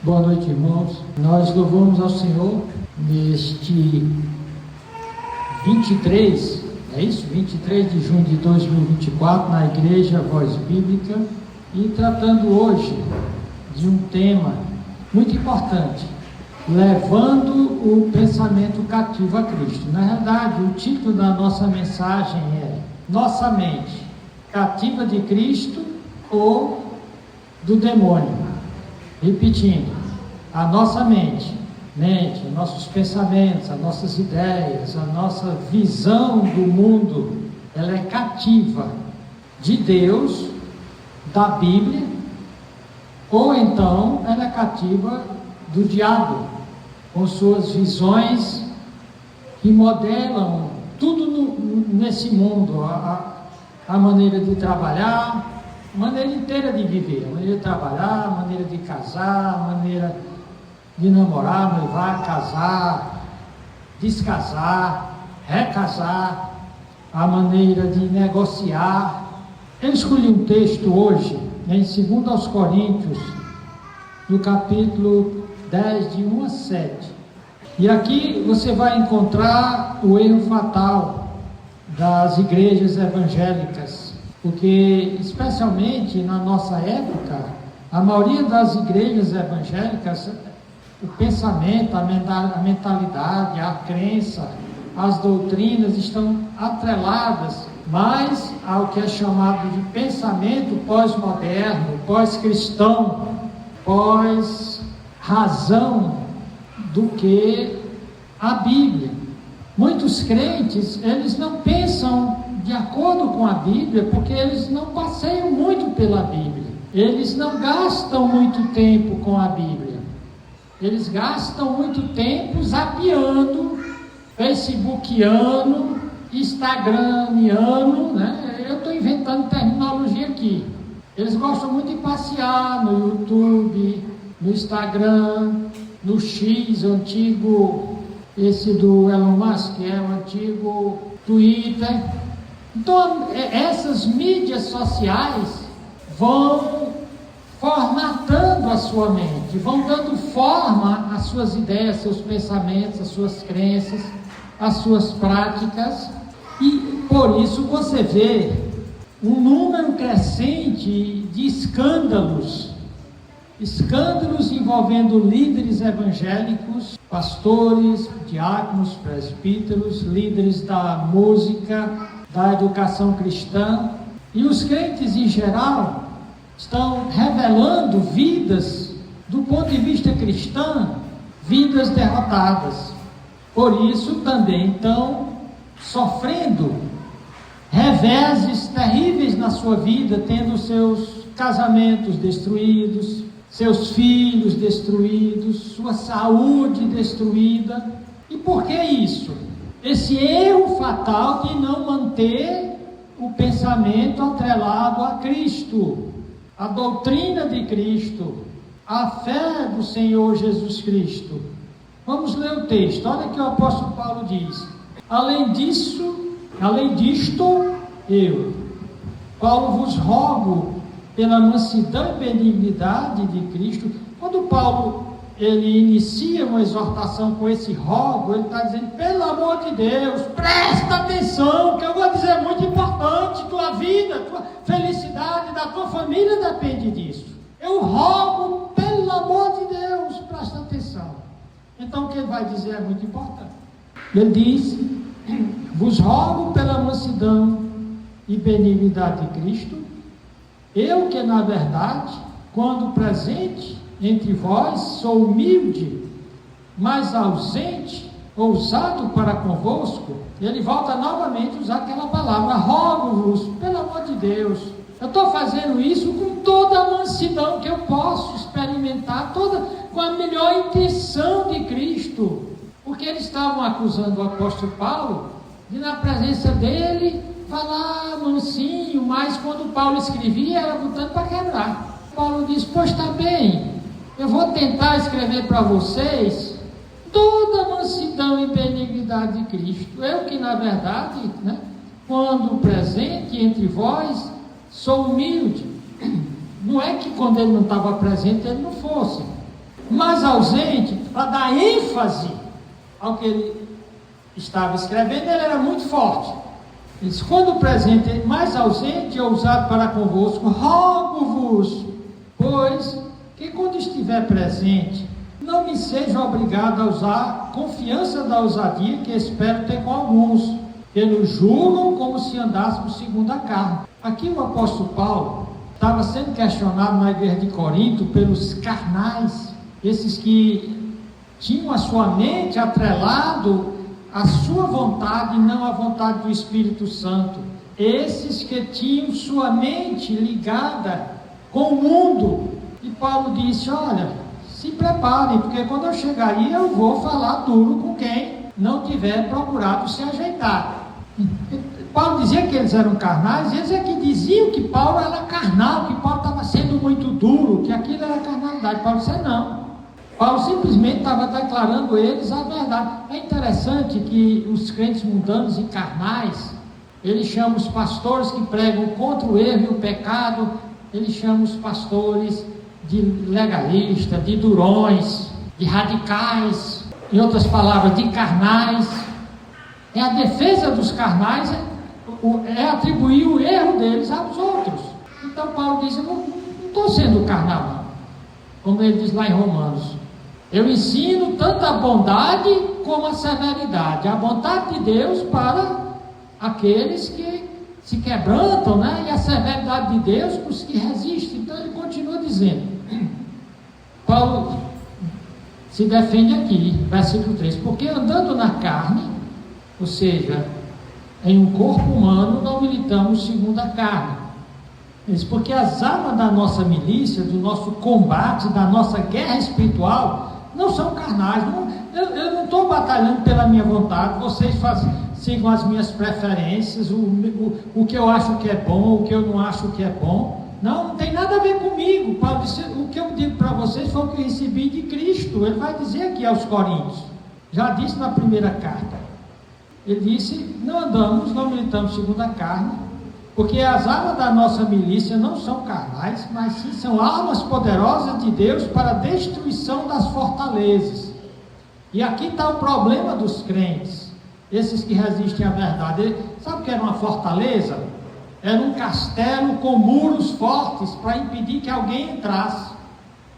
Boa noite, irmãos. Nós louvamos ao Senhor neste 23, é isso? 23 de junho de 2024, na Igreja Voz Bíblica, e tratando hoje de um tema muito importante, levando o pensamento cativo a Cristo. Na realidade, o título da nossa mensagem é Nossa Mente, cativa de Cristo ou do demônio? Repetindo, a nossa mente, nossos pensamentos, as nossas ideias, a nossa visão do mundo, ela é cativa de Deus, da Bíblia, ou então ela é cativa do diabo, com suas visões que modelam tudo nesse mundo, a maneira de trabalhar, a maneira inteira de viver, a maneira de trabalhar, a maneira de casar, a maneira de namorar, noivar, casar, descasar, recasar, a maneira de negociar. Eu escolhi um texto hoje, em 2 Coríntios, no capítulo 10, de 1 a 7. E aqui você vai encontrar o erro fatal das igrejas evangélicas, porque, especialmente na nossa época, a maioria das igrejas evangélicas, o pensamento, a mentalidade, a crença, as doutrinas estão atreladas mais ao que é chamado de pensamento pós-moderno, pós-cristão, pós-razão, do que a Bíblia. Muitos crentes, eles não pensam de acordo com a Bíblia, porque eles não passeiam muito pela Bíblia, eles não gastam muito tempo com a Bíblia, eles gastam muito tempo zapeando, facebookiano, instagramiano, eu estou inventando terminologia aqui. Eles gostam muito de passear no YouTube, no Instagram, no X, o antigo, esse do Elon Musk, o antigo Twitter. Então, essas mídias sociais vão formatando a sua mente, vão dando forma às suas ideias, seus pensamentos, às suas crenças, às suas práticas, e por isso você vê um número crescente de escândalos envolvendo líderes evangélicos, pastores, diáconos, presbíteros, líderes da música, da educação cristã, e os crentes em geral estão revelando vidas, do ponto de vista cristão, vidas derrotadas. Por isso também estão sofrendo reveses terríveis na sua vida, tendo seus casamentos destruídos, seus filhos destruídos, sua saúde destruída. E por que isso? Esse erro fatal de não manter o pensamento atrelado a Cristo, a doutrina de Cristo, a fé do Senhor Jesus Cristo. Vamos ler o texto. Olha o que o apóstolo Paulo diz. Além disto, eu, Paulo, vos rogo pela mansidão e benignidade de Cristo. Quando Paulo ele inicia uma exortação com esse rogo, ele está dizendo, pelo amor de Deus, presta atenção, que eu vou dizer muito importante, tua vida, tua felicidade, da tua família depende disso. Eu rogo, pelo amor de Deus, presta atenção. Então o que ele vai dizer é muito importante. Ele diz, vos rogo pela mansidão e benignidade de Cristo, eu que na verdade, quando presente entre vós, sou humilde, mas ausente, ousado para convosco. Ele volta novamente a usar aquela palavra, rogo-vos, pelo amor de Deus. Eu estou fazendo isso com toda a mansidão que eu posso experimentar, com a melhor intenção de Cristo, porque eles estavam acusando o apóstolo Paulo de, na presença dele, falar mansinho, mas quando Paulo escrevia, era botando para quebrar. Paulo diz, pois está bem, eu vou tentar escrever para vocês toda a mansidão e benignidade de Cristo. Eu que, na verdade, quando presente entre vós, sou humilde. Não é que quando ele não estava presente, ele não fosse. mais ausente, para dar ênfase ao que ele estava escrevendo, ele era muito forte. Ele disse: quando o presente é mais ausente é usado para convosco, rogo-vos, pois, que quando estiver presente, não me seja obrigado a usar confiança da ousadia que espero ter com alguns, que nos julgam como se andássemos segundo a carne. Aqui o apóstolo Paulo estava sendo questionado na igreja de Corinto pelos carnais, esses que tinham a sua mente atrelado à sua vontade e não à vontade do Espírito Santo, esses que tinham sua mente ligada com o mundo. E Paulo disse: olha, se preparem, porque quando eu chegar aí eu vou falar duro com quem não tiver procurado se ajeitar. Paulo dizia que eles eram carnais, e eles é que diziam que Paulo era carnal, que Paulo estava sendo muito duro, que aquilo era carnalidade. Paulo disse: não. Paulo simplesmente estava declarando a eles a verdade. É interessante que os crentes mundanos e carnais, eles chamam os pastores que pregam contra o erro e o pecado, eles chamam os pastores de legalistas, de durões, de radicais, em outras palavras, de carnais. É a defesa dos carnais, é atribuir o erro deles aos outros. Então Paulo diz: eu não estou sendo carnal, não. Como ele diz lá em Romanos, eu ensino tanto a bondade como a severidade, a bondade de Deus para aqueles que se quebrantam, né? E a severidade de Deus para os que resistem. Então ele continua dizendo, Paulo se defende aqui, versículo 3, porque andando na carne, ou seja, em um corpo humano, não militamos segundo a carne. Isso porque as armas da nossa milícia, do nosso combate, da nossa guerra espiritual, não são carnais. Eu não estou batalhando pela minha vontade, vocês sigam as minhas preferências, o que eu acho que é bom, o que eu não acho que é bom. Não tem nada a ver comigo. Paulo disse: o que eu digo para vocês foi o que eu recebi de Cristo. Ele vai dizer aqui aos Coríntios, já disse na primeira carta, ele disse: não militamos segundo a carne, porque as armas da nossa milícia não são carnais, mas sim são armas poderosas de Deus para a destruição das fortalezas. E aqui está o problema dos crentes, esses que resistem à verdade. Sabe o que era uma fortaleza? Era um castelo com muros fortes para impedir que alguém entrasse.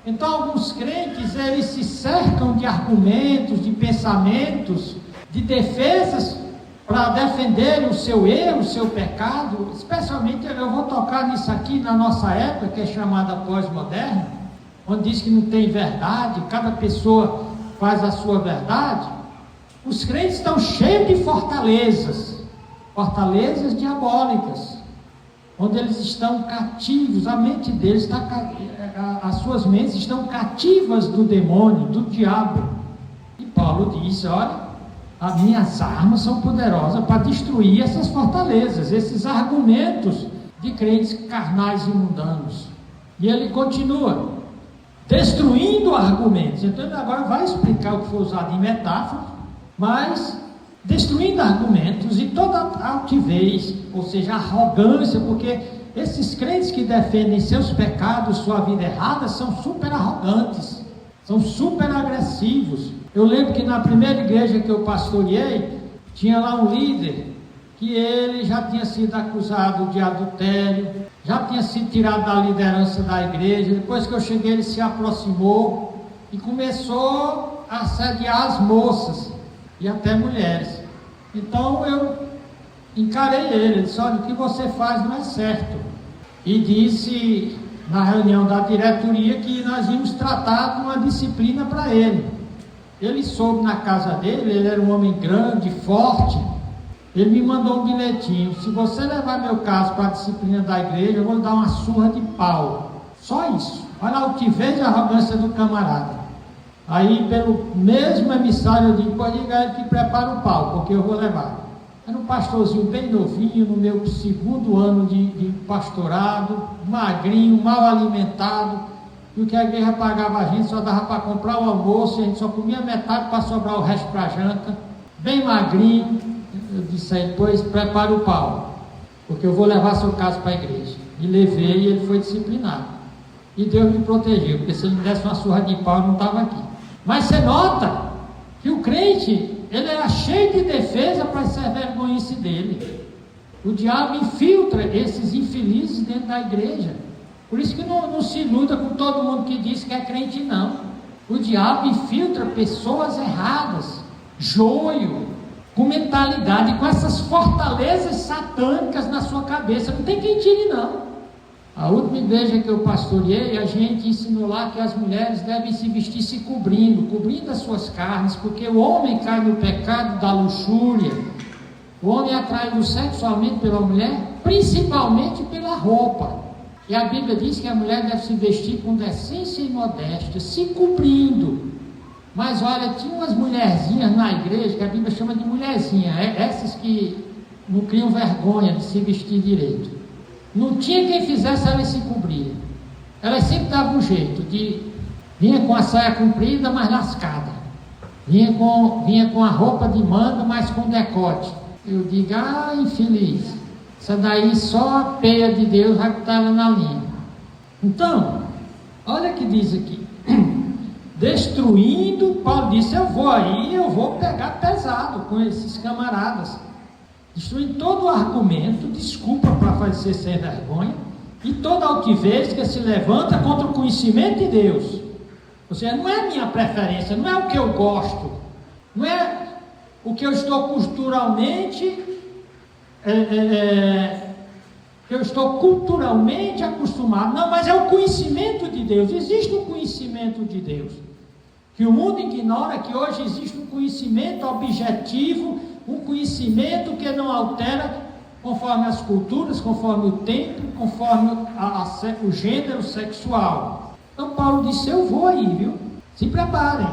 Então alguns crentes, eles se cercam de argumentos, de pensamentos, de defesas para defender o seu erro, o seu pecado. Especialmente eu vou tocar nisso aqui na nossa época, que é chamada pós-moderna, onde diz que não tem verdade, cada pessoa faz a sua verdade. Os crentes estão cheios de fortalezas diabólicas, onde eles estão cativos, a mente deles as suas mentes estão cativas do demônio, do diabo. E Paulo disse: olha, as minhas armas são poderosas para destruir essas fortalezas, esses argumentos de crentes carnais e mundanos. E ele continua, destruindo argumentos. Então ele agora vai explicar o que foi usado em metáfora, mas destruindo argumentos e toda altivez, ou seja, arrogância, porque esses crentes que defendem seus pecados, sua vida errada, são super arrogantes, são super agressivos. Eu lembro que na primeira igreja que eu pastoreei, tinha lá um líder que ele já tinha sido acusado de adultério, já tinha sido tirado da liderança da igreja. Depois que eu cheguei, ele se aproximou e começou a assediar as moças e até mulheres. Então eu encarei ele, disse: olha, o que você faz não é certo. E disse na reunião da diretoria que nós íamos tratar de uma disciplina para ele. Ele soube na casa dele, ele era um homem grande, forte. Ele me mandou um bilhetinho: se você levar meu caso para a disciplina da igreja, eu vou lhe dar uma surra de pau. Só isso. Olha a altivez e a arrogância do camarada. Aí, pelo mesmo emissário, eu digo: pode ligar ele que prepara o pau, porque eu vou levar. Era um pastorzinho bem novinho, no meu segundo ano de pastorado, magrinho, mal alimentado, e o que a igreja pagava a gente só dava para comprar o almoço, e a gente só comia metade para sobrar o resto para a janta, bem magrinho. Eu disse aí: depois prepara o pau, porque eu vou levar seu caso para a igreja. E levei, e ele foi disciplinado. e Deus me protegeu, porque se ele me desse uma surra de pau, eu não estava aqui. Mas você nota que o crente, ele era cheio de defesa para essa vergonhice dele. O diabo infiltra esses infelizes dentro da igreja. Por isso que não se iluda com todo mundo que diz que é crente, não. O diabo infiltra pessoas erradas, joio, com mentalidade, com essas fortalezas satânicas na sua cabeça. Não tem quem tire, não. A última igreja que eu pastoreei, a gente ensinou lá que as mulheres devem se vestir se cobrindo as suas carnes, porque o homem cai no pecado da luxúria. O homem é atraído sexualmente pela mulher, principalmente pela roupa. E a Bíblia diz que a mulher deve se vestir com decência e modéstia, se cobrindo. Mas olha, tinha umas mulherzinhas na igreja, que a Bíblia chama de mulherzinha, essas que não criam vergonha de se vestir direito. Não tinha quem fizesse elas se cobrir. Elas sempre davam um jeito vinha com a saia comprida, mas lascada. Vinha com a roupa de manga, mas com decote. Eu digo, infeliz. Essa daí só a peia de Deus vai botar ela na linha. Então, olha o que diz aqui. Destruindo, Paulo disse, eu vou pegar pesado com esses camaradas. Destruindo todo o argumento, desculpa para fazer sem vergonha, e toda altivez que se levanta contra o conhecimento de Deus. Ou seja, não é a minha preferência, não é o que eu gosto, não é o que eu estou culturalmente acostumado, não, mas é o conhecimento de Deus. Existe um conhecimento de Deus que o mundo ignora, que hoje existe um conhecimento objetivo, um conhecimento que não altera conforme as culturas, conforme o tempo, conforme o gênero sexual. Então Paulo disse, eu vou aí, viu? Se preparem.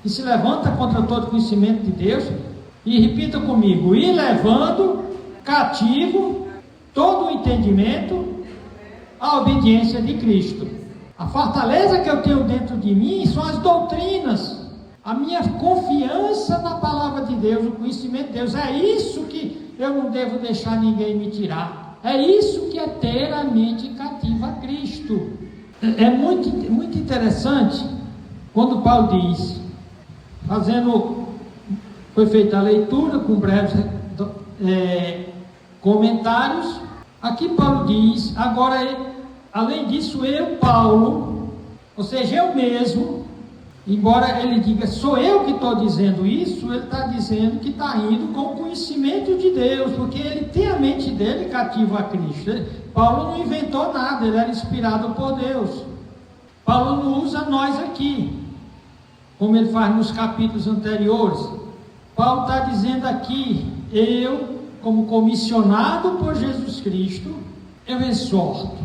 E se levanta contra todo conhecimento de Deus, e repita comigo, e levando cativo todo o entendimento à obediência de Cristo. A fortaleza que eu tenho dentro de mim são as doutrinas, a minha confiança na palavra de Deus, o conhecimento de Deus. É isso que eu não devo deixar ninguém me tirar. É isso que é ter a mente cativa a Cristo. É muito, muito interessante quando Paulo diz, foi feita a leitura com breves comentários. Aqui Paulo diz, agora, além disso, eu, Paulo, ou seja, eu mesmo, embora ele diga, sou eu que estou dizendo isso, ele está dizendo que está indo com o conhecimento de Deus, porque ele tem a mente dele cativa a Cristo. Paulo não inventou nada, ele era inspirado por Deus. Paulo não usa nós aqui, como ele faz nos capítulos anteriores. Paulo está dizendo aqui, eu, como comissionado por Jesus Cristo, eu exorto.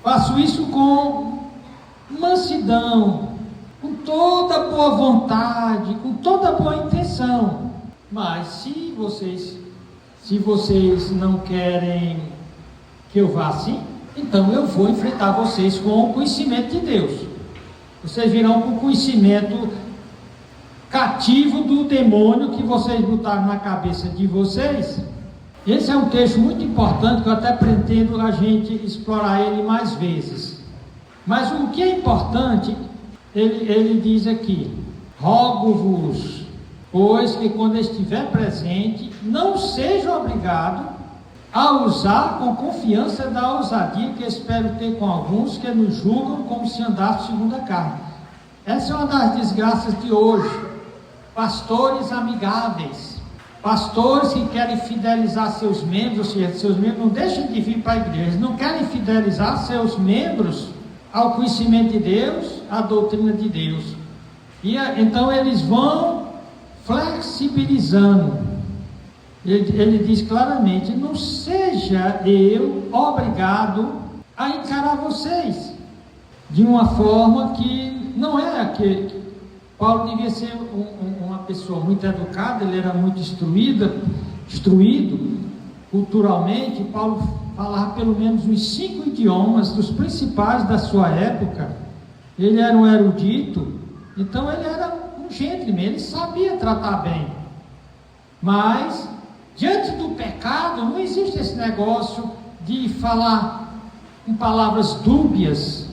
Faço isso com mansidão, com toda boa vontade, com toda boa intenção. Mas se vocês não querem que eu vá assim, então eu vou enfrentar vocês com o conhecimento de Deus. Vocês virão com o conhecimento cativo do demônio que vocês botaram na cabeça de vocês. Esse é um texto muito importante que eu até pretendo a gente explorar ele mais vezes. Mas o que é importante, ele diz aqui, rogo-vos, pois que quando estiver presente, não seja obrigado a usar com confiança da ousadia que espero ter com alguns que nos julgam como se andasse segundo a carne. Essa é uma das desgraças de hoje. Pastores amigáveis, pastores que querem fidelizar seus membros, ou seja, seus membros não deixam de vir para a igreja, não querem fidelizar seus membros ao conhecimento de Deus, à doutrina de Deus. Então eles vão flexibilizando. Ele diz claramente, não seja eu obrigado a encarar vocês de uma forma que não é que Paulo devia ser uma pessoa muito educada, ele era muito instruído culturalmente. Paulo falava pelo menos uns 5 idiomas dos principais da sua época. Ele era um erudito, então ele era um gentleman, ele sabia tratar bem. Mas diante do pecado não existe esse negócio de falar com palavras dúbias,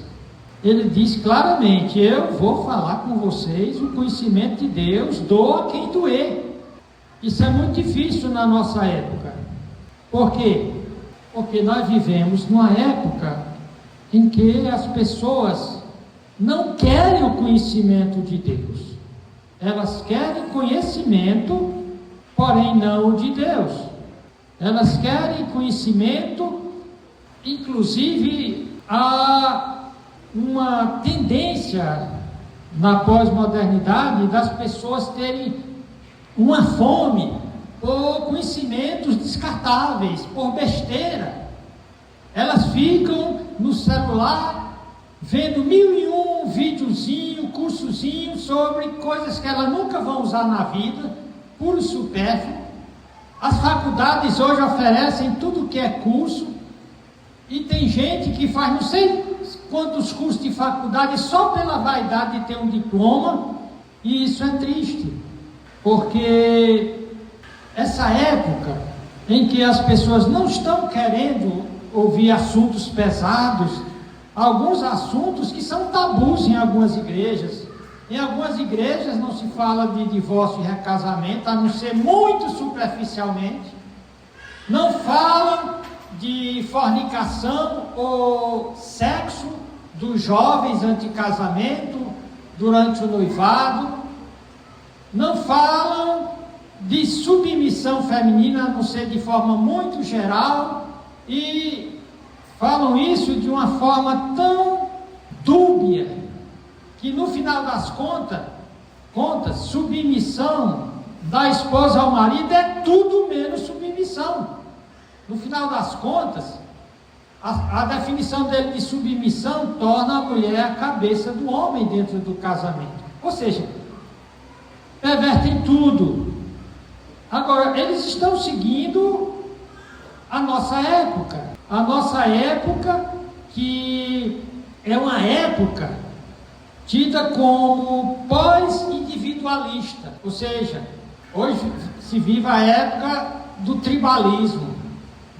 ele diz claramente: eu vou falar com vocês o conhecimento de Deus, doa quem doer. Isso é muito difícil na nossa época. Por quê? Porque nós vivemos numa época em que as pessoas não querem o conhecimento de Deus. Elas querem conhecimento, porém não o de Deus. Elas querem conhecimento, inclusive há uma tendência na pós-modernidade das pessoas terem uma fome por conhecimentos descartáveis, por besteira. Elas ficam no celular vendo 1001 videozinho, cursozinho sobre coisas que elas nunca vão usar na vida, puro supérfluo. As faculdades hoje oferecem tudo que é curso, e tem gente que faz não sei quantos cursos de faculdade só pela vaidade de ter um diploma, e isso é triste, porque essa época em que as pessoas não estão querendo ouvir assuntos pesados, alguns assuntos que são tabus em algumas igrejas. Em algumas igrejas não se fala de divórcio e recasamento, a não ser muito superficialmente. Não falam de fornicação ou sexo dos jovens anti-casamento durante o noivado. Não falam de submissão feminina, a não ser de forma muito geral, e falam isso de uma forma tão dúbia, que no final das contas, submissão da esposa ao marido é tudo menos submissão. No final das contas, a definição dele de submissão torna a mulher a cabeça do homem dentro do casamento. Ou seja, pervertem tudo. Agora, eles estão seguindo a nossa época. A nossa época, que é uma época tida como pós-individualista. Ou seja, hoje se vive a época do tribalismo,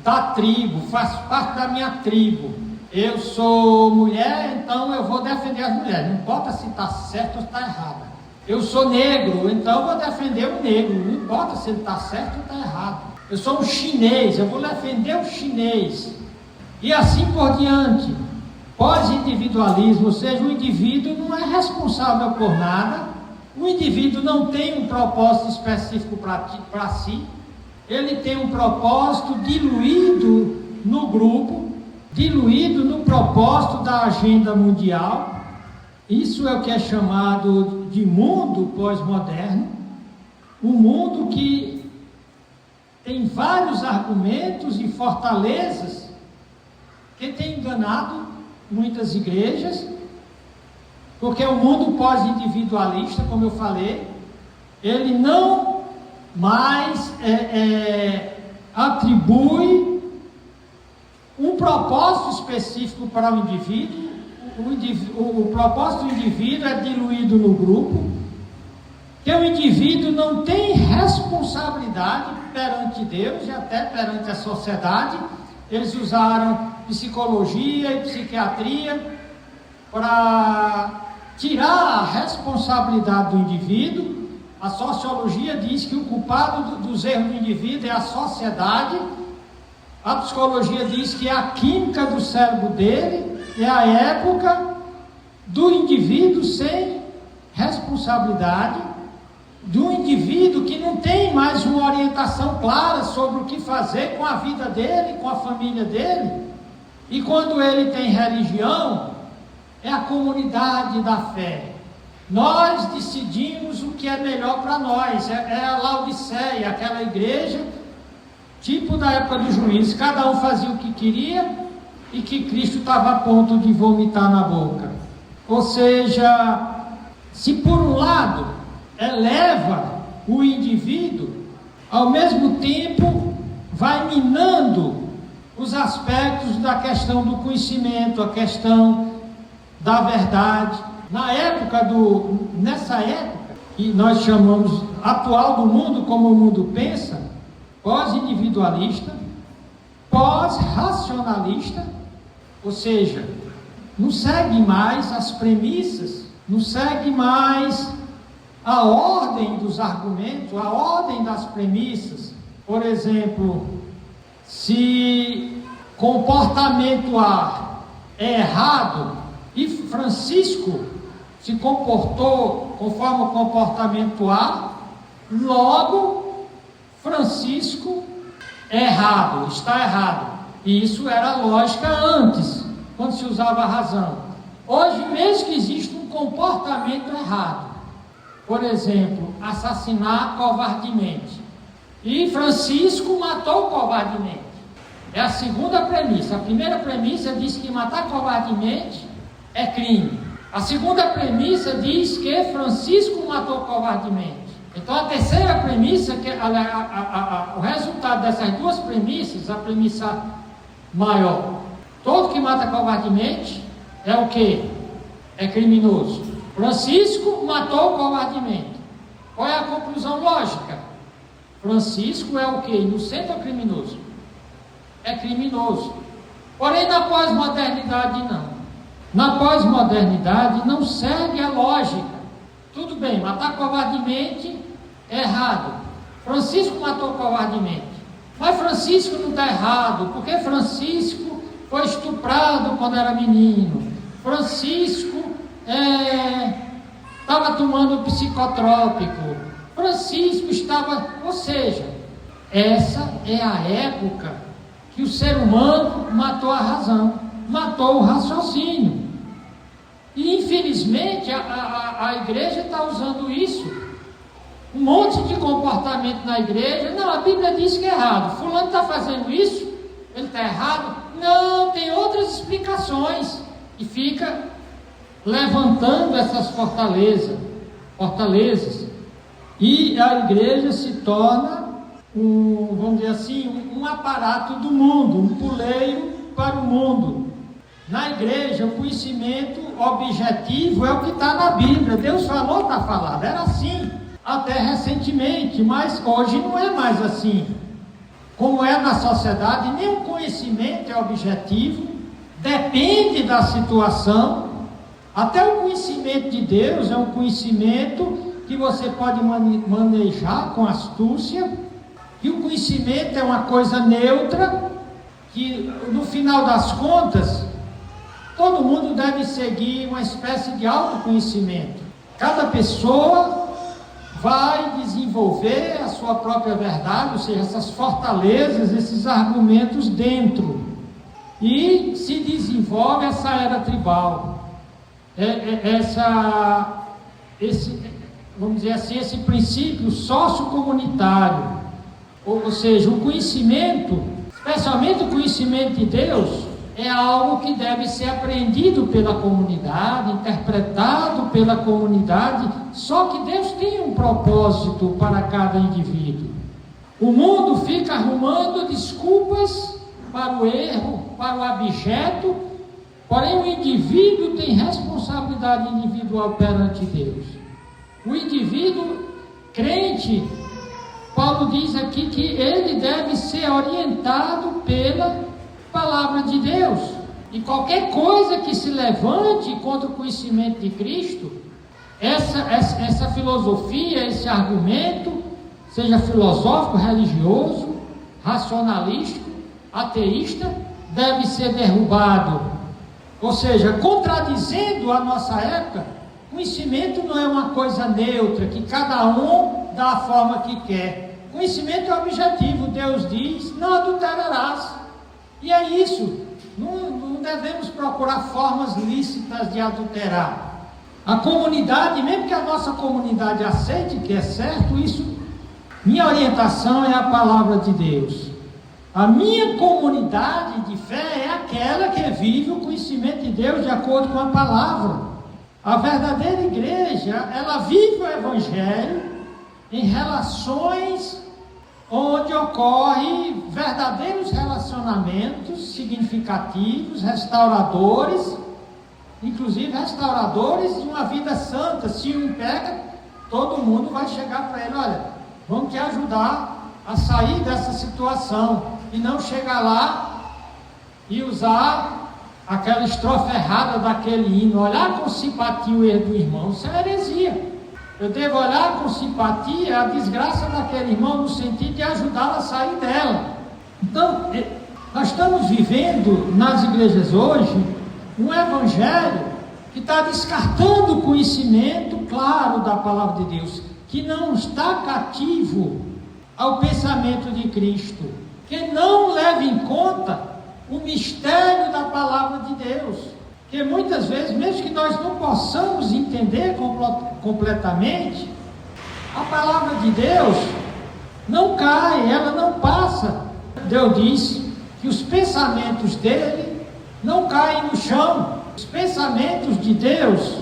da tribo, faz parte da minha tribo. Eu sou mulher, então eu vou defender as mulheres, não importa se está certo ou está errado. Eu sou negro, então eu vou defender o negro, não importa se ele está certo ou está errado. Eu sou um chinês, eu vou defender o chinês. E assim por diante. Pós-individualismo, ou seja, o indivíduo não é responsável por nada, o indivíduo não tem um propósito específico para si, ele tem um propósito diluído no grupo, diluído no propósito da agenda mundial. Isso é o que é chamado de mundo pós-moderno, um mundo que tem vários argumentos e fortalezas que tem enganado muitas igrejas, porque o mundo pós-individualista, como eu falei, ele não mais atribui um propósito específico para o indivíduo. O propósito do indivíduo é diluído no grupo, que o indivíduo não tem responsabilidade perante Deus e até perante a sociedade. Eles usaram psicologia e psiquiatria para tirar a responsabilidade do indivíduo. A sociologia diz que o culpado dos erros do indivíduo é a sociedade. A psicologia diz que é a química do cérebro dele, é a época do indivíduo sem responsabilidade, do indivíduo que não tem mais uma orientação clara sobre o que fazer com a vida dele, com a família dele. E quando ele tem religião, é a comunidade da fé. Nós decidimos o que é melhor para nós. É a Laodiceia, aquela igreja tipo da época do juiz, cada um fazia o que queria e que Cristo estava a ponto de vomitar na boca. Ou seja, se por um lado eleva o indivíduo, ao mesmo tempo vai minando os aspectos da questão do conhecimento, a questão da verdade. Nessa época, que nós chamamos atual do mundo, como o mundo pensa, pós-individualista, pós-racionalista, ou seja, não segue mais as premissas, não segue mais a ordem dos argumentos, a ordem das premissas. Por exemplo, se comportamento A é errado e Francisco se comportou conforme o comportamento A, logo Francisco é errado, está errado. E isso era lógica antes, quando se usava a razão. Hoje, mesmo que existe um comportamento errado, por exemplo, assassinar covardemente, e Francisco matou covardemente, é a segunda premissa. A primeira premissa diz que matar covardemente é crime. A segunda premissa diz que Francisco matou covardemente. Então a terceira premissa, que o resultado dessas duas premissas, a premissa maior, todo que mata covardemente é o quê? É criminoso. Francisco matou covardemente. Qual é a conclusão lógica? Francisco é o quê? Inocente ou criminoso? É criminoso. Porém, na pós-modernidade não. Na pós-modernidade não segue a lógica. Tudo bem, matar covardemente é errado. Francisco matou covardemente. Mas Francisco não está errado, porque Francisco foi estuprado quando era menino. Francisco estava tomando psicotrópico. Francisco estava... Ou seja, essa é a época que o ser humano matou a razão, matou o raciocínio. E infelizmente a igreja está usando isso. Um monte de comportamento na igreja. Não, a Bíblia diz que é errado. Fulano está fazendo isso, ele está errado. Não, tem outras explicações. E fica levantando essas fortalezas. E a igreja se torna vamos dizer assim, um aparato do mundo, um puleiro para o mundo. Na igreja, o conhecimento objetivo é o que está na Bíblia. Deus falou, está falado. Era assim até recentemente, mas hoje não é mais assim. Como é na sociedade, nenhum conhecimento é objetivo, depende da situação. Até o conhecimento de Deus é um conhecimento que você pode manejar com astúcia, que o conhecimento é uma coisa neutra, que no final das contas, todo mundo deve seguir uma espécie de autoconhecimento. Cada pessoa vai desenvolver a sua própria verdade, ou seja, essas fortalezas, esses argumentos dentro. E se desenvolve essa era tribal, vamos dizer assim, esse princípio sociocomunitário. Ou seja, o conhecimento, especialmente o conhecimento de Deus, é algo que deve ser aprendido pela comunidade, interpretado pela comunidade. Só que Deus tem um propósito para cada indivíduo. O mundo fica arrumando desculpas para o erro, para o abjeto, porém o indivíduo tem responsabilidade individual perante Deus. O indivíduo crente, Paulo diz aqui que ele deve ser orientado pela palavra de Deus. E qualquer coisa que se levante contra o conhecimento de Cristo, essa filosofia, esse argumento, seja filosófico, religioso, racionalístico, ateísta, deve ser derrubado. Ou seja, contradizendo a nossa época, conhecimento não é uma coisa neutra, que cada um dá a forma que quer. Conhecimento é objetivo. Deus diz, não adulterarás. E é isso. Não devemos procurar formas lícitas de adulterar. A comunidade, mesmo que a nossa comunidade aceite que é certo, isso, minha orientação é a palavra de Deus. A minha comunidade de fé é aquela que vive o conhecimento de Deus de acordo com a palavra. A verdadeira igreja, ela vive o Evangelho em relações onde ocorrem verdadeiros relacionamentos significativos, restauradores, inclusive restauradores de uma vida santa. Se um peca, todo mundo vai chegar para ele, olha, vamos te ajudar a sair dessa situação, e não chegar lá e usar aquela estrofe errada daquele hino, olhar com simpatia o erro do irmão, isso é heresia. Eu devo olhar com simpatia a desgraça daquele irmão no sentido de ajudá-lo a sair dela. Então, nós estamos vivendo nas igrejas hoje um evangelho que está descartando o conhecimento claro da palavra de Deus, que não está cativo ao pensamento de Cristo, que não leva em conta o mistério da palavra de Deus, que muitas vezes, mesmo que nós não possamos entender completamente, a palavra de Deus não cai, ela não passa. Deus diz que os pensamentos dele não caem no chão. Os pensamentos de Deus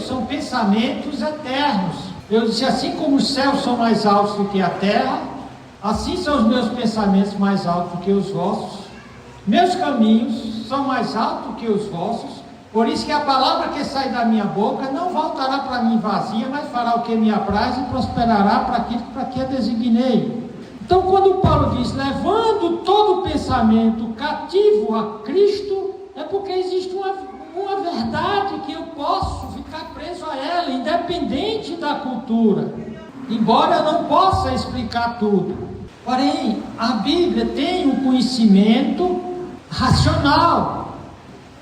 são pensamentos eternos. Eu disse, assim como os céus são mais altos do que a terra, assim são os meus pensamentos mais altos do que os vossos. Meus caminhos são mais altos do que os vossos. Por isso que a palavra que sai da minha boca não voltará para mim vazia, mas fará o que me apraz e prosperará para aquilo para que a designei. Então, quando Paulo diz, levando todo o pensamento cativo a Cristo, é porque existe uma verdade que eu posso ficar preso a ela, independente da cultura, embora eu não possa explicar tudo. Porém, a Bíblia tem um conhecimento racional.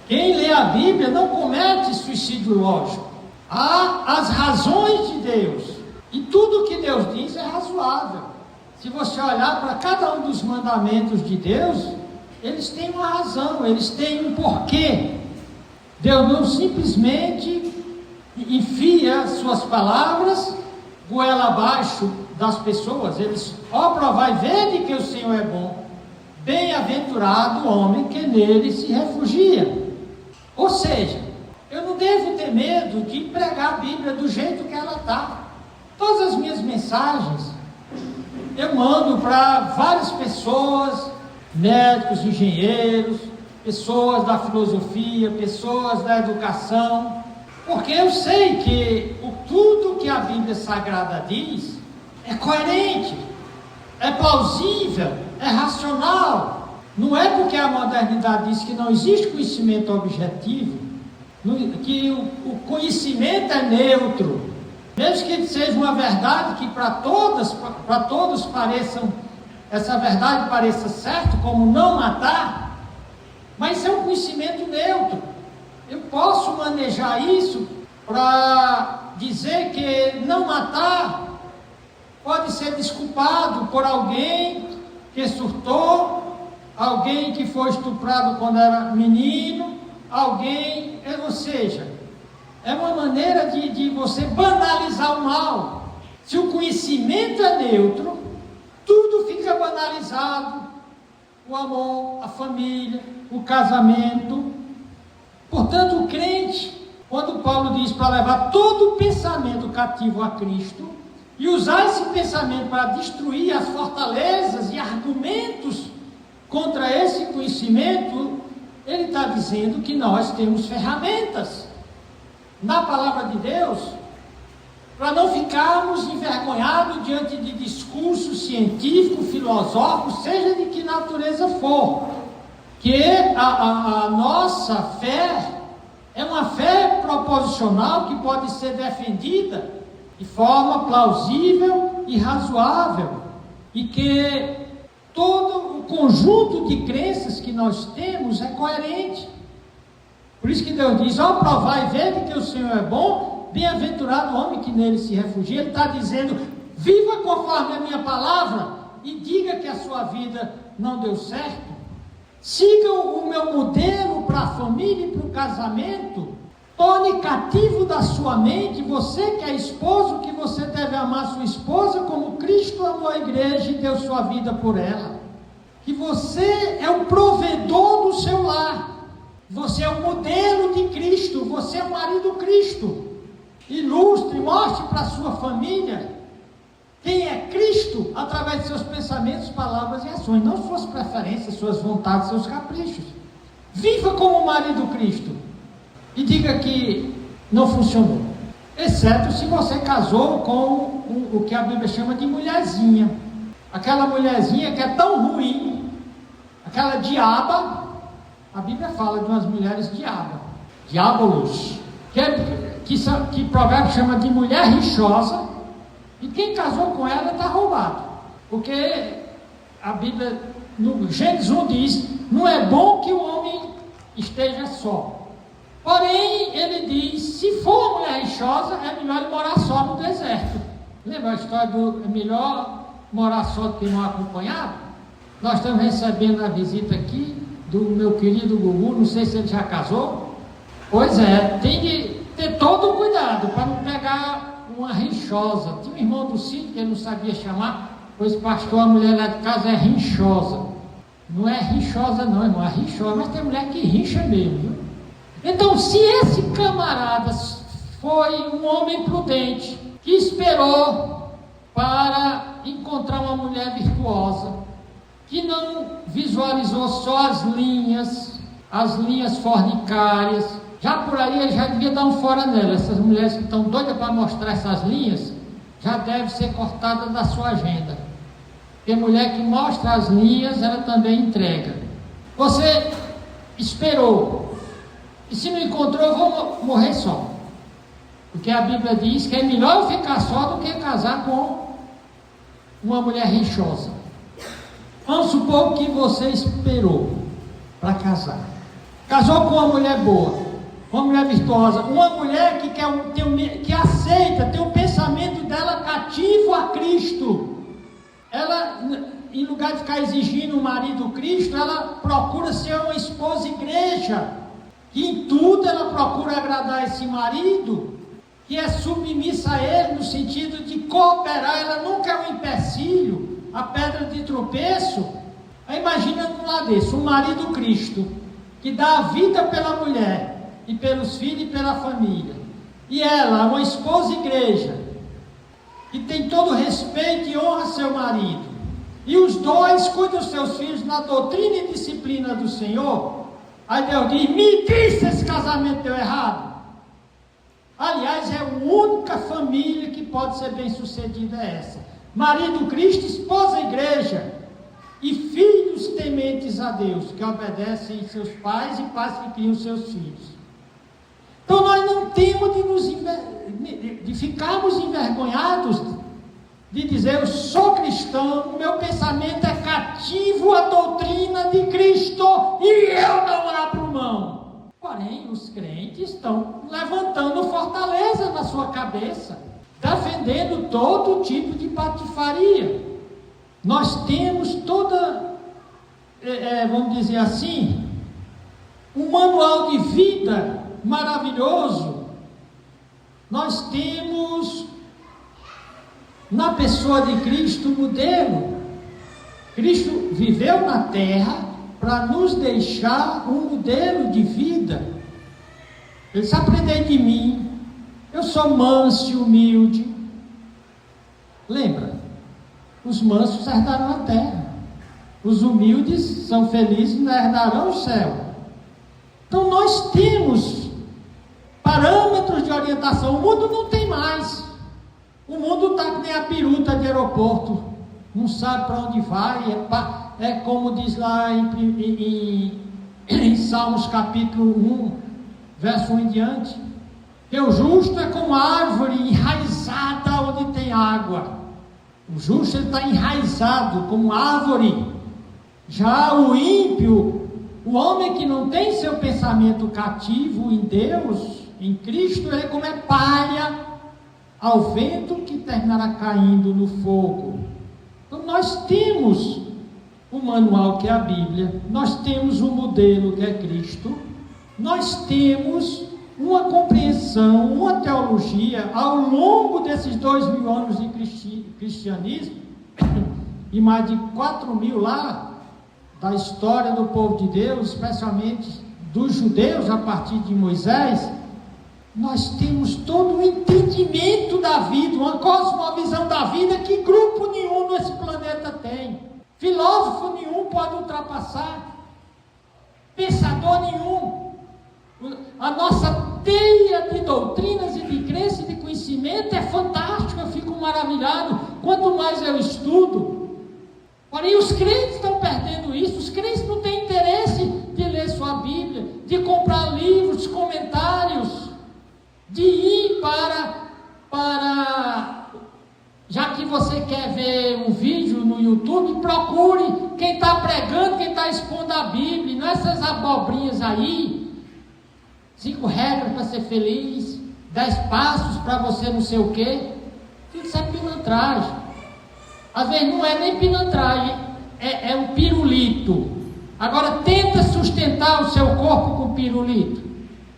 Quem lê a Bíblia não comete suicídio lógico. Há as razões de Deus, e tudo que Deus diz é razoável. Se você olhar para cada um dos mandamentos de Deus, eles têm uma razão, eles têm um porquê. Deus não simplesmente enfia suas palavras goela abaixo das pessoas. Eles, provai e vede que o Senhor é bom. Bem-aventurado o homem que nele se refugia. Ou seja, eu não devo ter medo de pregar a Bíblia do jeito que ela está. Todas as minhas mensagens eu mando para várias pessoas, médicos, engenheiros, pessoas da filosofia, pessoas da educação, porque eu sei que tudo que a Bíblia Sagrada diz é coerente, é plausível, é racional. Não é porque a modernidade diz que não existe conhecimento objetivo, que o conhecimento é neutro. Mesmo que seja uma verdade que para todos essa verdade pareça certa, como não matar, mas é um conhecimento neutro. Eu posso manejar isso para dizer que não matar pode ser desculpado por alguém que surtou, alguém que foi estuprado quando era menino, ou seja, é uma maneira de você banalizar o mal. Se o conhecimento é neutro, tudo fica banalizado. O amor, a família, o casamento. Portanto, o crente, quando Paulo diz para levar todo o pensamento cativo a Cristo, e usar esse pensamento para destruir as fortalezas e argumentos contra esse conhecimento, ele está dizendo que nós temos ferramentas na palavra de Deus, para não ficarmos envergonhados diante de discursos científicos, filosóficos, seja de que natureza for, que a nossa fé é uma fé proposicional que pode ser defendida de forma plausível e razoável, e que todo o conjunto de crenças que nós temos é coerente. Por isso que Deus diz, provai e vede que o Senhor é bom, bem-aventurado o homem que nele se refugia. Ele está dizendo, viva conforme a minha palavra e diga que a sua vida não deu certo. Siga o meu modelo para a família e para o casamento. Torne cativo da sua mente, você que é esposo, que você deve amar sua esposa como Cristo amou a igreja e deu sua vida por ela. Que você é o provedor do seu lar. Você é o modelo de Cristo, você é o marido Cristo. Ilustre, mostre para a sua família quem é Cristo através de seus pensamentos, palavras e ações, não suas preferências, suas vontades, seus caprichos. Viva como o marido Cristo e diga que não funcionou, exceto se você casou com o que a Bíblia chama de mulherzinha, aquela mulherzinha que é tão ruim, aquela diaba, A Bíblia fala de umas mulheres diabolos, que provérbio chama de mulher rixosa, e quem casou com ela está roubado, porque a Bíblia, no Gênesis 1 diz, não é bom que o homem esteja só. Porém, ele diz, se for uma mulher rixosa, é melhor ele morar só no deserto. Lembra a história do é melhor morar só do que mal acompanhado? Nós estamos recebendo a visita aqui do meu querido Gugu, não sei se ele já casou. Pois é, tem que ter todo o cuidado para não pegar uma rixosa. Tinha um irmão do sítio que ele não sabia chamar, pois pastor, a mulher lá de casa é rinchosa. Não é rixosa não, irmão, é rixosa, mas tem mulher que rincha mesmo, viu? Então, se esse camarada foi um homem prudente, que esperou para encontrar uma mulher virtuosa, que não visualizou só as linhas fornicárias, já por aí ele já devia dar um fora nela. Essas mulheres que estão doidas para mostrar essas linhas, já deve ser cortada da sua agenda. Porque mulher que mostra as linhas, ela também entrega. Você esperou, e se não encontrou, eu vou morrer só. Porque a Bíblia diz que é melhor eu ficar só do que casar com uma mulher rixosa. Vamos supor que você esperou para casar. Casou com uma mulher boa, uma mulher virtuosa, uma mulher que aceita, tem o pensamento dela cativo a Cristo. Ela, em lugar de ficar exigindo um marido Cristo, ela procura ser uma esposa igreja. Que em tudo ela procura agradar esse marido, que é submissa a ele no sentido de cooperar. Ela nunca é um empecilho, a pedra de tropeço. Aí imagina um lado desse, um marido Cristo, que dá a vida pela mulher, e pelos filhos e pela família, e ela, uma esposa igreja, que tem todo respeito e honra seu marido, e os dois cuidam dos seus filhos na doutrina e disciplina do Senhor. Aí Deus diz, me diz se esse casamento deu errado. Aliás, é a única família que pode ser bem sucedida essa. Marido Cristo, esposa igreja, e filhos tementes a Deus, que obedecem seus pais e pais que criam seus filhos. Então nós não temos de ficarmos envergonhados de dizer, eu sou cristão, o meu pensamento é cativo à doutrina de Cristo e eu não abro mão. Porém, os crentes estão levantando fortaleza na sua cabeça, defendendo todo tipo de patifaria. Nós temos vamos dizer assim, um manual de vida maravilhoso. Nós temos na pessoa de Cristo o modelo. Cristo viveu na terra para nos deixar um modelo de vida. Ele disse, aprendei de mim, eu sou manso e humilde. Lembra? Os mansos herdarão a terra, os humildes são felizes e herdarão o céu. Então nós temos parâmetros de orientação. O mundo não tem mais. O mundo está que nem a peruta de aeroporto, não sabe para onde vai. É como diz lá em Salmos capítulo 1, verso 1 em diante, que o justo é como árvore enraizada onde tem água. O justo está enraizado como árvore. Já o ímpio, o homem que não tem seu pensamento cativo em Deus, em Cristo, ele como é palha ao vento que terminará caindo no fogo. Então nós temos um manual que é a Bíblia, nós temos um modelo que é Cristo, nós temos uma compreensão, uma teologia ao longo desses 2000 anos de cristianismo e mais de 4000 lá da história do povo de Deus, especialmente dos judeus a partir de Moisés. Nós temos todo o entendimento da vida, uma cosmovisão da vida que grupo nenhum nesse planeta tem, filósofo nenhum pode ultrapassar, pensador nenhum. A nossa teia de doutrinas e de crença e de conhecimento é fantástica, eu fico maravilhado quanto mais eu estudo. Porém, os crentes estão perdendo isso. Os crentes não têm interesse de ler sua sua Bíblia, de comprar livros, comentários, de ir já que você quer ver um vídeo no YouTube, procure quem está pregando, quem está expondo a Bíblia, não essas abobrinhas aí, 5 regras para ser feliz, 10 passos para você não sei o quê, tudo isso é pilantragem. Às vezes não é nem pilantragem, é um pirulito. Agora tenta sustentar o seu corpo com pirulito.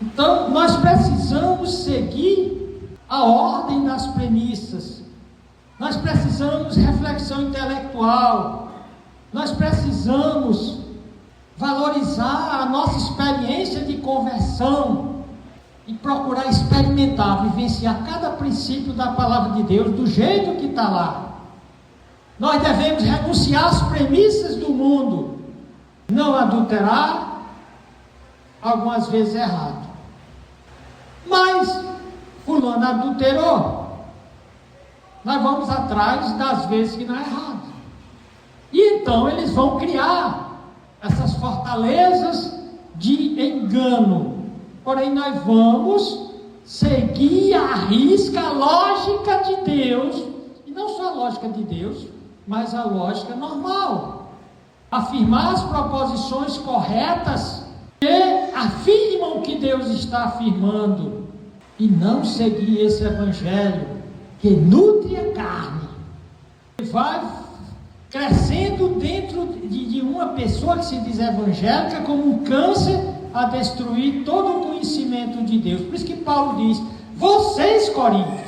Então nós precisamos seguir a ordem das premissas. Nós precisamos de reflexão intelectual. Nós precisamos valorizar a nossa experiência de conversão e procurar experimentar, vivenciar cada princípio da palavra de Deus do jeito que está lá. Nós devemos renunciar às premissas do mundo, não adulterar, algumas vezes errado. Mas fulano adulterou, nós vamos atrás das vezes que não é errado. E então eles vão criar essas fortalezas de engano. Porém nós vamos seguir à risca a lógica de Deus, e não só a lógica de Deus, mas a lógica normal. Afirmar as proposições corretas que afirmam que Deus está afirmando, e não seguir esse evangelho que nutre a carne, que vai crescendo dentro de uma pessoa que se diz evangélica como um câncer a destruir todo o conhecimento de Deus. Por isso que Paulo diz: vocês, coríntios,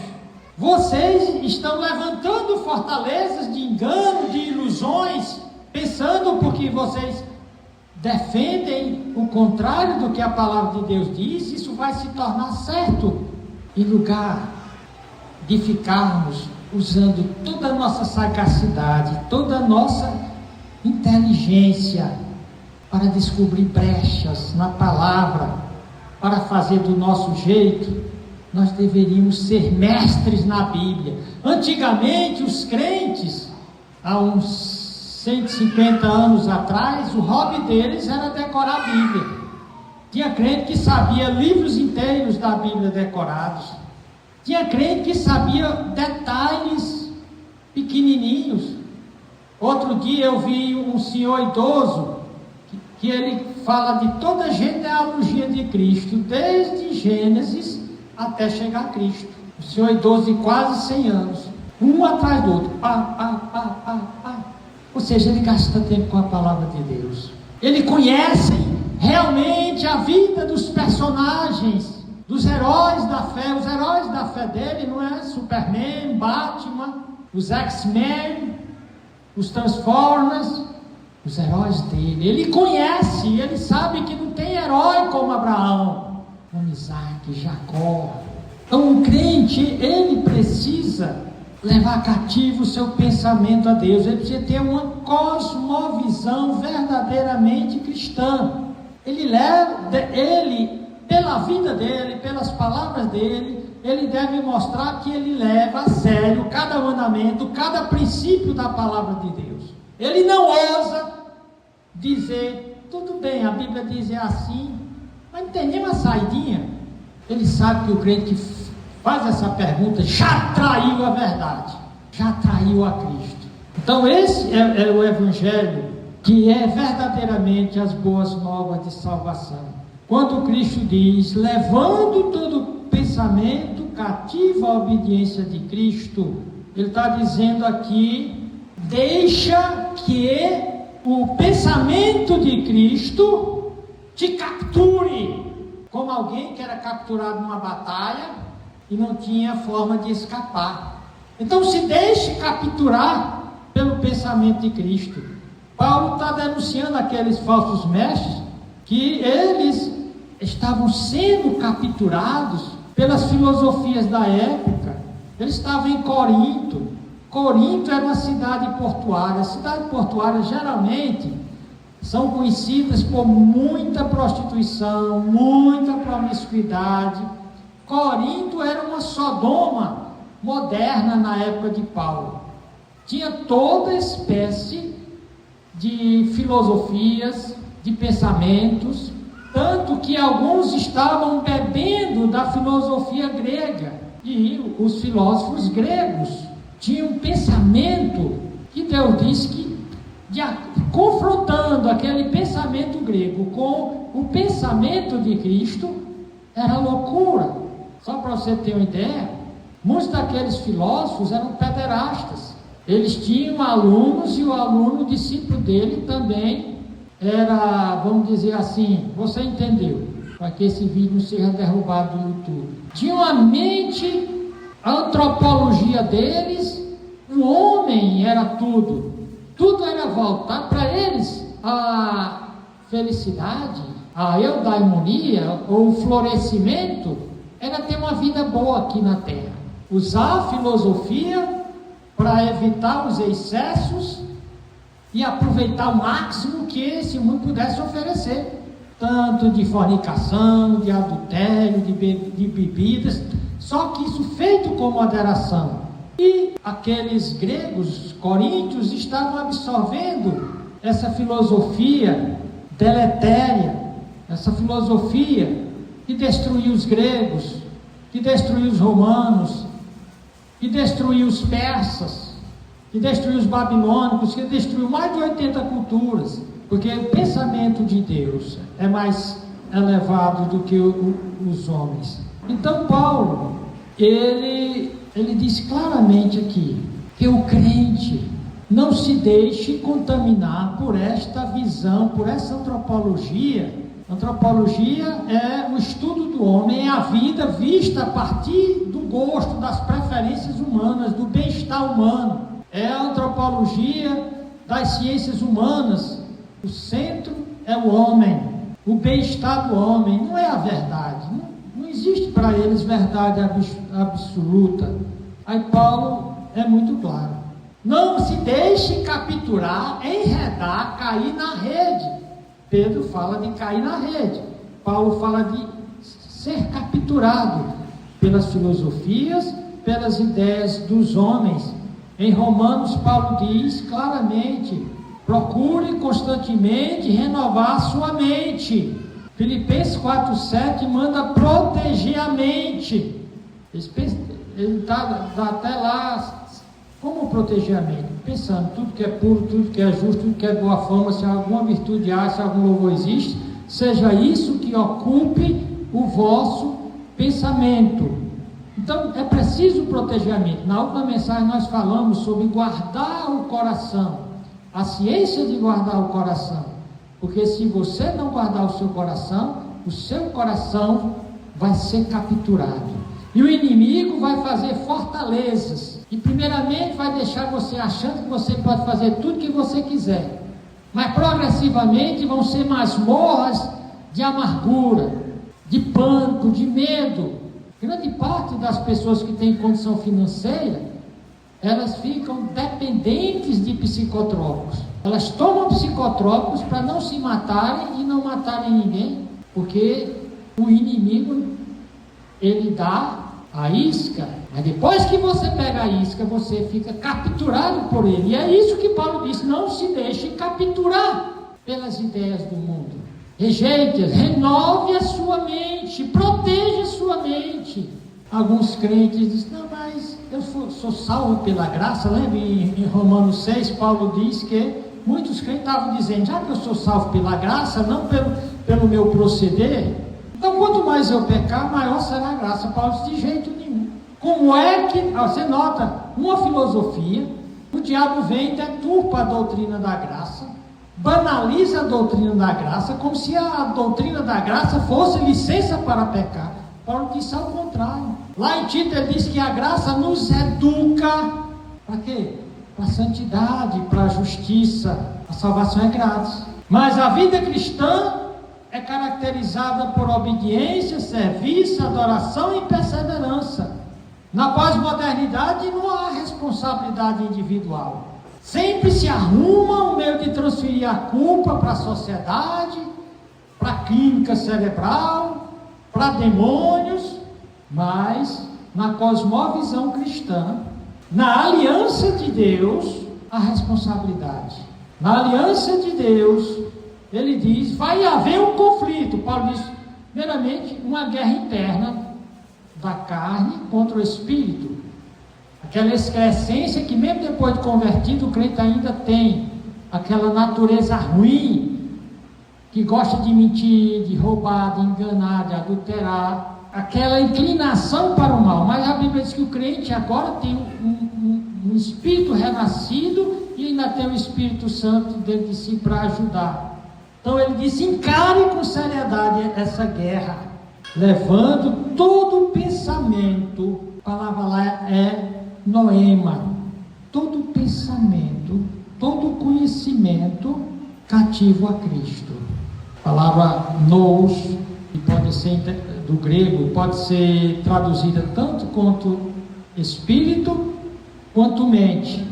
vocês estão levantando fortalezas de engano, de ilusões, pensando porque vocês defendem o contrário do que a palavra de Deus diz, isso vai se tornar certo. Em lugar de ficarmos usando toda a nossa sagacidade, toda a nossa inteligência para descobrir brechas na palavra, para fazer do nosso jeito, nós deveríamos ser mestres na Bíblia. Antigamente, os crentes, há uns 150 anos atrás, o hobby deles era decorar a Bíblia. Tinha crente que sabia livros inteiros da Bíblia decorados. Tinha crente que sabia detalhes pequenininhos. Outro dia eu vi um senhor idoso, que ele fala de toda a genealogia de Cristo, desde Gênesis até chegar a Cristo. O senhor idoso de quase 100 anos, um atrás do outro, Ou seja, ele gasta tempo com a palavra de Deus. Ele conhece realmente a vida dos personagens, dos heróis da fé. Os heróis da fé dele não é Superman, Batman, os X-Men, os Transformers, os heróis dele. Ele conhece, ele sabe que não tem herói como Abraão, como Isaac, Jacó. Então o crente, ele precisa levar cativo o seu pensamento a Deus. Ele precisa ter uma cosmovisão verdadeiramente cristã. Ele, pela vida dele, pelas palavras dele, ele deve mostrar que ele leva a sério cada mandamento, cada princípio da palavra de Deus. Ele não ousa dizer, tudo bem, a Bíblia diz é assim, mas não tem nenhuma saidinha. Ele sabe que o crente que faz essa pergunta já traiu a verdade, já traiu a Cristo. Então esse é o evangelho que é verdadeiramente as boas novas de salvação. Quando Cristo diz, levando todo pensamento cativo à obediência de Cristo, ele está dizendo aqui, deixa que o pensamento de Cristo te capture, como alguém que era capturado numa batalha e não tinha forma de escapar. Então se deixe capturar pelo pensamento de Cristo. Paulo está denunciando aqueles falsos mestres que eles estavam sendo capturados pelas filosofias da época. Eles estavam em Corinto. Corinto era uma cidade portuária. Cidades portuárias geralmente são conhecidas por muita prostituição, muita promiscuidade. Corinto era uma Sodoma moderna na época de Paulo. Tinha toda espécie de filosofias, de pensamentos, tanto que alguns estavam bebendo da filosofia grega, e os filósofos gregos tinham um pensamento que Deus disse que, confrontando aquele pensamento grego com o pensamento de Cristo, era loucura. Só para você ter uma ideia, muitos daqueles filósofos eram pederastas. Eles tinham alunos, e o aluno, o discípulo dele também era, vamos dizer assim, você entendeu, para que esse vídeo não seja derrubado do YouTube. Tinham a mente, a antropologia deles, o homem era tudo era voltado para eles. A felicidade, a eudaimonia, ou o florescimento, era ter uma vida boa aqui na terra. Usar a filosofia para evitar os excessos e aproveitar o máximo que esse mundo pudesse oferecer, tanto de fornicação, de adultério, de bebidas, só que isso feito com moderação. E aqueles gregos, coríntios, estavam absorvendo essa filosofia deletéria, essa filosofia que destruiu os gregos, que destruiu os romanos, que destruiu os persas, que destruiu os babilônicos, que destruiu mais de 80 culturas, porque o pensamento de Deus é mais elevado do que os homens. Então Paulo, ele diz claramente aqui, que o crente não se deixe contaminar por esta visão, por essa antropologia. Antropologia é o estudo do homem, é a vida vista a partir do gosto, das preferências humanas, do bem-estar humano. É a antropologia das ciências humanas. O centro é o homem, o bem-estar do homem, não é a verdade. Não existe para eles verdade absoluta. Aí Paulo é muito claro. Não se deixe capturar, enredar, cair na rede. Pedro fala de cair na rede. Paulo fala de ser capturado pelas filosofias, pelas ideias dos homens. Em Romanos, Paulo diz claramente: procure constantemente renovar a sua mente. Filipenses 4,7 manda proteger a mente. Ele está até lá. Como proteger a mente? Pensando tudo que é puro, tudo que é justo, tudo que é boa fama, se alguma virtude há, se algum louvor existe, seja isso que ocupe o vosso pensamento. Então é preciso proteger a mente. Na última mensagem nós falamos sobre guardar o coração, a ciência de guardar o coração, porque se você não guardar o seu coração vai ser capturado. E o inimigo vai fazer fortalezas. E primeiramente vai deixar você achando que você pode fazer tudo que você quiser. Mas progressivamente vão ser masmorras de amargura, de pânico, de medo. Grande parte das pessoas que têm condição financeira, elas ficam dependentes de psicotrópicos. Elas tomam psicotrópicos para não se matarem e não matarem ninguém, porque o inimigo, ele dá a isca, mas depois que você pega a isca, você fica capturado por ele. E é isso que Paulo disse: não se deixe capturar pelas ideias do mundo. Rejeite-as, renove a sua mente, proteja a sua mente. Alguns crentes dizem: não, mas eu sou salvo pela graça. Lembra em Romanos 6, Paulo diz que muitos crentes estavam dizendo: já que eu sou salvo pela graça, não pelo meu proceder, então quanto mais eu pecar, maior será a graça. Paulo disse: de jeito nenhum. Como é que, você nota, uma filosofia, o diabo vem e deturpa a doutrina da graça, banaliza a doutrina da graça, como se a doutrina da graça fosse licença para pecar. Paulo disse ao contrário. Lá em Tito ele diz que a graça nos educa, para quê? Para a santidade, para a justiça. A salvação é grátis. Mas a vida cristã é caracterizada por obediência, serviço, adoração e perseverança. Na pós-modernidade não há responsabilidade individual. Sempre se arruma um meio de transferir a culpa para a sociedade, para a clínica cerebral, para demônios. Mas na cosmovisão cristã, na aliança de Deus, a responsabilidade. Na aliança de Deus, ele diz, vai haver um conflito. Paulo diz, primeiramente, uma guerra interna da carne contra o espírito. Aquela excrescência que mesmo depois de convertido, o crente ainda tem. Aquela natureza ruim, que gosta de mentir, de roubar, de enganar, de adulterar. Aquela inclinação para o mal. Mas a Bíblia diz que o crente agora tem um espírito renascido e ainda tem o Espírito Santo dentro de si para ajudar. Então ele diz, encare com seriedade essa guerra, levando todo o pensamento, a palavra lá é noema, todo o pensamento, todo o conhecimento cativo a Cristo. A palavra nous, que pode ser do grego, pode ser traduzida tanto quanto espírito, quanto mente.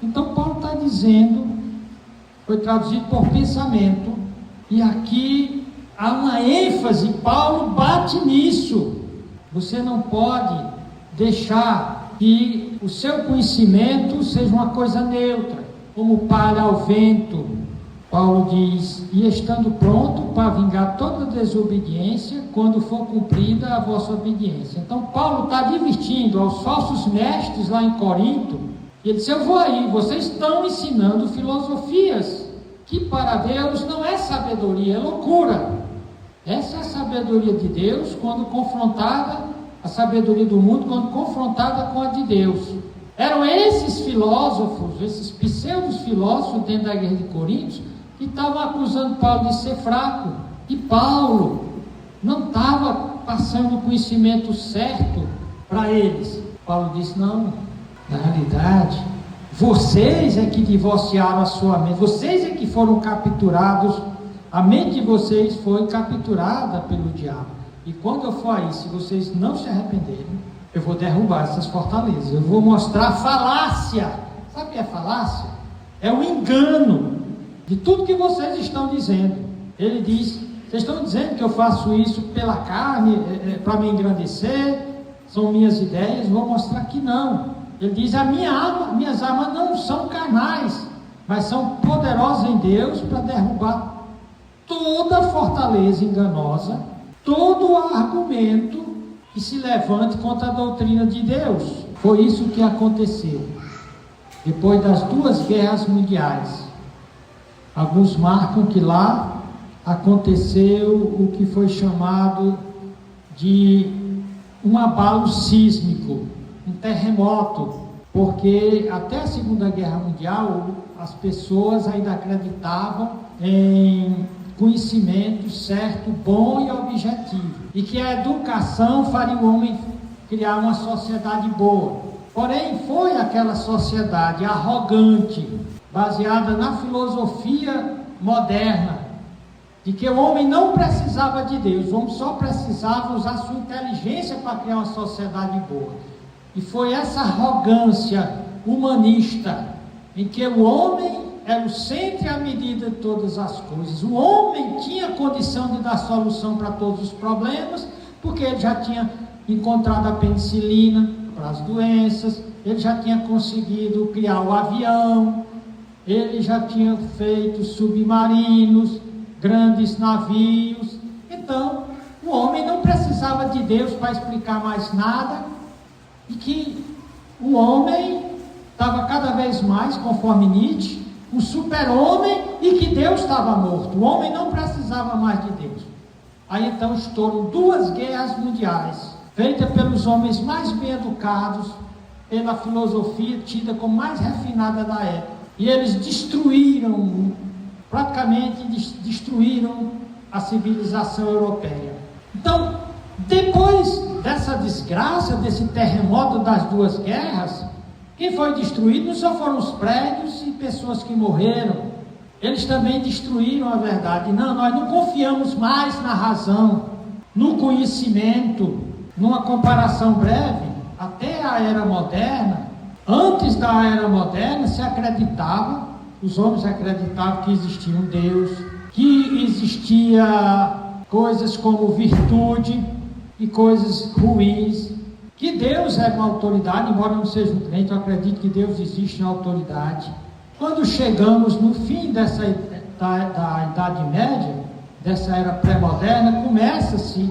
Então Paulo está dizendo, foi traduzido por pensamento, e aqui há uma ênfase, Paulo bate nisso. Você não pode deixar que o seu conhecimento seja uma coisa neutra, como palha ao vento. Paulo diz, e estando pronto para vingar toda desobediência, quando for cumprida a vossa obediência. Então Paulo está advertindo aos falsos mestres lá em Corinto, e ele disse, eu vou aí, vocês estão ensinando filosofias, que para Deus não é sabedoria, é loucura. Essa é a sabedoria de Deus, quando confrontada, a sabedoria do mundo, quando confrontada com a de Deus. Eram esses filósofos, esses pseudos filósofos dentro da igreja de Corinto, que estavam acusando Paulo de ser fraco. E Paulo não estava passando o conhecimento certo para eles. Paulo disse, não, na realidade, vocês é que divorciaram a sua mente, vocês é que foram capturados, a mente de vocês foi capturada pelo diabo. E quando eu for aí, se vocês não se arrependerem, eu vou derrubar essas fortalezas, eu vou mostrar a falácia. Sabe o que é falácia? É o engano de tudo que vocês estão dizendo. Ele diz, vocês estão dizendo que eu faço isso pela carne, para me engrandecer, são minhas ideias, vou mostrar que não. Ele diz, minhas armas não são carnais, mas são poderosas em Deus para derrubar toda fortaleza enganosa, todo argumento que se levante contra a doutrina de Deus. Foi isso que aconteceu depois das 2 guerras mundiais. Alguns marcam que lá aconteceu o que foi chamado de um abalo sísmico, um terremoto, porque até a Segunda Guerra Mundial as pessoas ainda acreditavam em conhecimento certo, bom e objetivo, e que a educação faria o homem criar uma sociedade boa. Porém, foi aquela sociedade arrogante, baseada na filosofia moderna, de que o homem não precisava de Deus, o homem só precisava usar sua inteligência para criar uma sociedade boa. E foi essa arrogância humanista, em que o homem era o centro e a medida de todas as coisas. O homem tinha condição de dar solução para todos os problemas, porque ele já tinha encontrado a penicilina para as doenças, ele já tinha conseguido criar o avião, ele já tinha feito submarinos, grandes navios. Então, o homem não precisava de Deus para explicar mais nada, e que o homem estava cada vez mais, conforme Nietzsche, um super-homem, e que Deus estava morto. O homem não precisava mais de Deus. Aí então estouram 2 guerras mundiais, feitas pelos homens mais bem educados, pela filosofia tida como mais refinada da época. E eles praticamente destruíram a civilização europeia. Então, depois dessa desgraça, desse terremoto das 2 guerras, quem foi destruído não só foram os prédios e pessoas que morreram, eles também destruíram a verdade. Não, nós não confiamos mais na razão, no conhecimento. Numa comparação breve, até a era moderna, antes da era moderna, se acreditava, os homens acreditavam que existia um Deus, que existia coisas como virtude e coisas ruins, que Deus era uma autoridade. Embora não seja um crente, eu acredito que Deus existe uma autoridade. Quando chegamos no fim dessa da Idade Média, dessa era pré-moderna, começa-se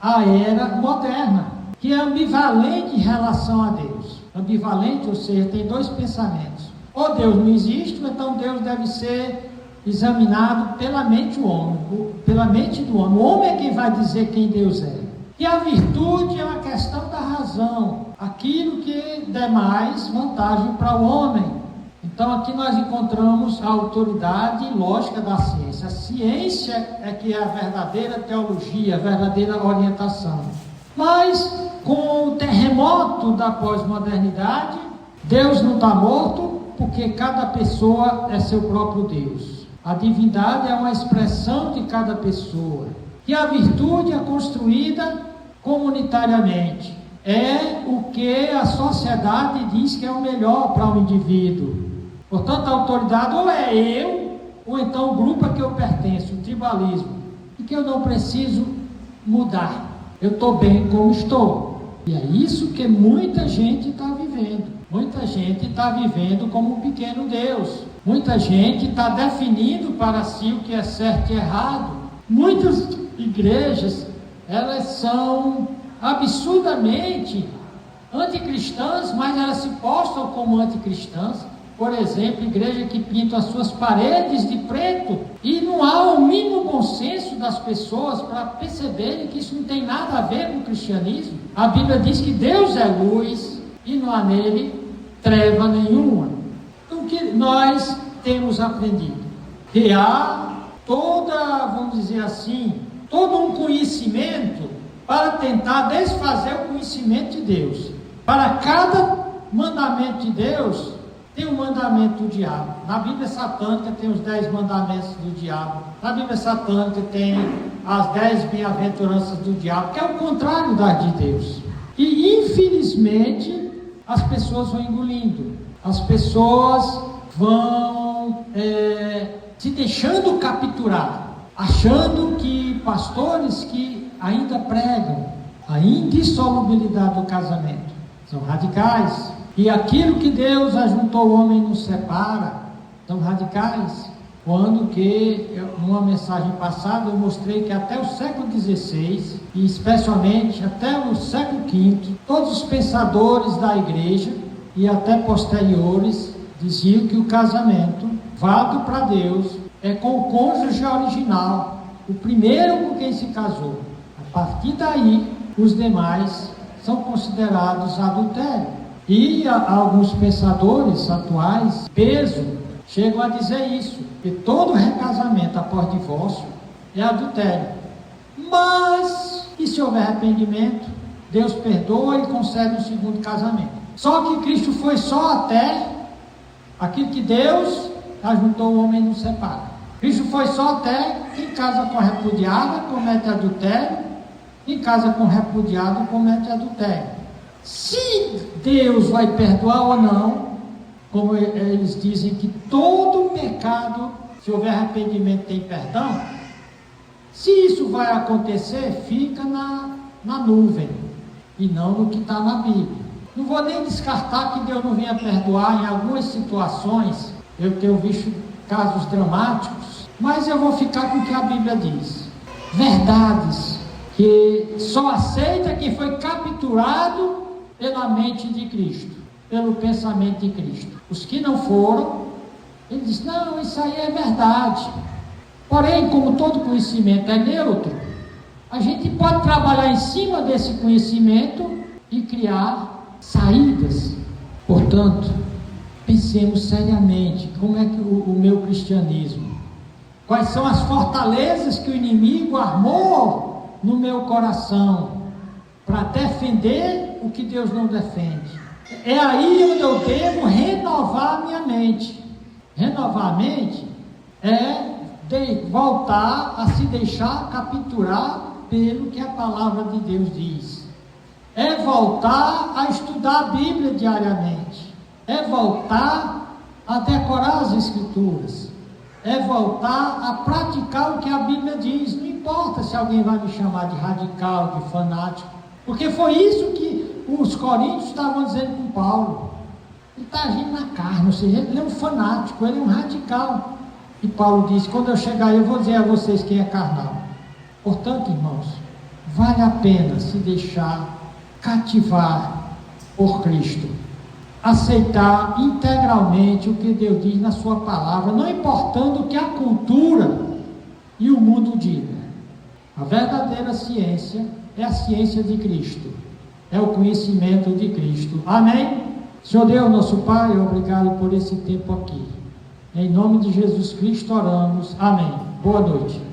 a era moderna, que é ambivalente em relação a Deus. Ambivalente, ou seja, tem dois pensamentos. Ou Deus não existe, ou então Deus deve ser examinado pela mente do homem. O homem é quem vai dizer quem Deus é. E a virtude é uma questão da razão, aquilo que der mais vantagem para o homem. Então aqui nós encontramos a autoridade lógica da ciência. A ciência é que é a verdadeira teologia, a verdadeira orientação. Mas com o terremoto da pós-modernidade, Deus não está morto, porque cada pessoa é seu próprio Deus. A divindade é uma expressão de cada pessoa. E a virtude é construída comunitariamente. É o que a sociedade diz que é o melhor para o indivíduo. Portanto, a autoridade ou é eu, ou então o grupo a que eu pertenço, o tribalismo, e que eu não preciso mudar. Eu estou bem como estou. E é isso que muita gente está vivendo. Muita gente está vivendo como um pequeno Deus. Muita gente está definindo para si o que é certo e errado. Muitas igrejas, elas são absurdamente anticristãs, mas elas se postam como anticristãs. Por exemplo, igreja que pinta as suas paredes de preto, e não há o mínimo bom senso das pessoas para perceberem que isso não tem nada a ver com o cristianismo. A Bíblia diz que Deus é luz e não há nele treva nenhuma. O que nós temos aprendido? Que há vamos dizer assim, todo um conhecimento para tentar desfazer o conhecimento de Deus. Para cada mandamento de Deus, tem um mandamento do diabo. Na Bíblia satânica tem os 10 mandamentos do diabo. Na Bíblia satânica tem as 10 bem-aventuranças do diabo, que é o contrário das de Deus. E infelizmente as pessoas vão engolindo. As pessoas vão se deixando capturar, achando que pastores que ainda pregam a indissolubilidade do casamento são radicais. E aquilo que Deus ajuntou o homem não separa, são radicais. Quando que, numa mensagem passada, eu mostrei que até o século XVI, e especialmente até o século V, todos os pensadores da igreja, e até posteriores, diziam que o casamento, válido para Deus, é com o cônjuge original, o primeiro com quem se casou. A partir daí, os demais são considerados adultério. E alguns pensadores atuais, peso, chegam a dizer isso, que todo recasamento após divórcio é adultério. Mas, e se houver arrependimento, Deus perdoa e concede um segundo casamento. Só que Cristo foi só até aquilo que Deus ajuntou o homem e não separa. Cristo foi só até quem casa com repudiada comete adultério, quem casa com repudiado comete adultério. Se Deus vai perdoar ou não, como eles dizem que todo pecado, se houver arrependimento, tem perdão, se isso vai acontecer, fica na nuvem e não no que está na Bíblia. Não vou nem descartar que Deus não venha perdoar em algumas situações. Eu tenho visto casos dramáticos, mas eu vou ficar com o que a Bíblia diz. Verdades que só aceita quem foi capturado pela mente de Cristo, pelo pensamento de Cristo. Os que não foram, ele diz, não, isso aí é verdade. Porém, como todo conhecimento é neutro, a gente pode trabalhar em cima desse conhecimento e criar saídas. Portanto, pensemos seriamente, como é que o meu cristianismo, quais são as fortalezas que o inimigo armou no meu coração para defender o que Deus não defende. É aí onde eu devo renovar a minha mente. Renovar a mente é voltar a se deixar capturar pelo que a palavra de Deus diz. É voltar a estudar a Bíblia diariamente. É voltar a decorar as Escrituras. É voltar a praticar o que a Bíblia diz. Não importa se alguém vai me chamar de radical, de fanático, porque foi isso que os coríntios estavam dizendo com Paulo. Ele está agindo na carne, ou seja, ele é um fanático, ele é um radical. E Paulo diz: quando eu chegar, eu vou dizer a vocês quem é carnal. Portanto, irmãos, vale a pena se deixar cativar por Cristo, aceitar integralmente o que Deus diz na sua palavra, não importando o que a cultura e o mundo diga. A verdadeira ciência é a ciência de Cristo, é o conhecimento de Cristo. Amém? Senhor Deus, nosso Pai, obrigado por esse tempo aqui. Em nome de Jesus Cristo oramos. Amém. Boa noite.